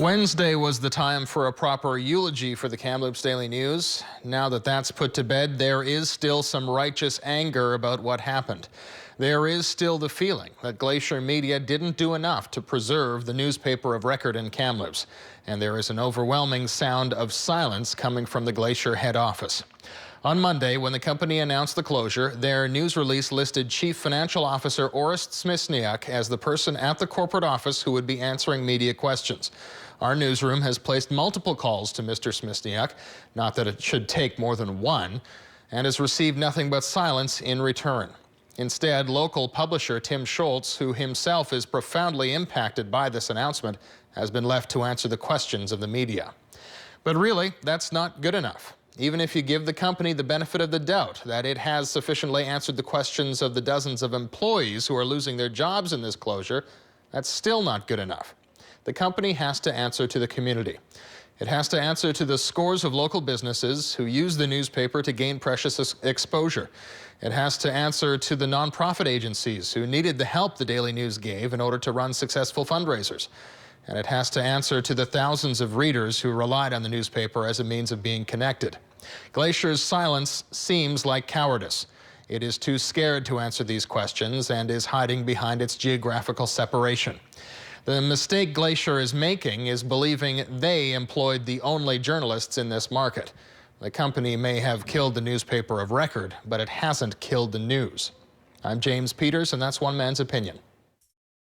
Wednesday was the time for a proper eulogy for the Kamloops Daily News. Now that that's put to bed, there is still some righteous anger about what happened. There is still the feeling that Glacier Media didn't do enough to preserve the newspaper of record in Kamloops. And there is an overwhelming sound of silence coming from the Glacier head office. On Monday, when the company announced the closure, their news release listed Chief Financial Officer Orest Smisniak as the person at the corporate office who would be answering media questions. Our newsroom has placed multiple calls to Mr. Smisniak, not that it should take more than one, and has received nothing but silence in return. Instead, local publisher Tim Schultz, who himself is profoundly impacted by this announcement, has been left to answer the questions of the media. But really, that's not good enough. Even if you give the company the benefit of the doubt that it has sufficiently answered the questions of the dozens of employees who are losing their jobs in this closure, that's still not good enough. The company has to answer to the community. It has to answer to the scores of local businesses who use the newspaper to gain precious exposure. It has to answer to the nonprofit agencies who needed the help the Daily News gave in order to run successful fundraisers. And it has to answer to the thousands of readers who relied on the newspaper as a means of being connected. Glacier's silence seems like cowardice. It is too scared to answer these questions and is hiding behind its geographical separation. The mistake Glacier is making is believing they employed the only journalists in this market. The company may have killed the newspaper of record, but it hasn't killed the news. I'm James Peters, and that's one man's opinion.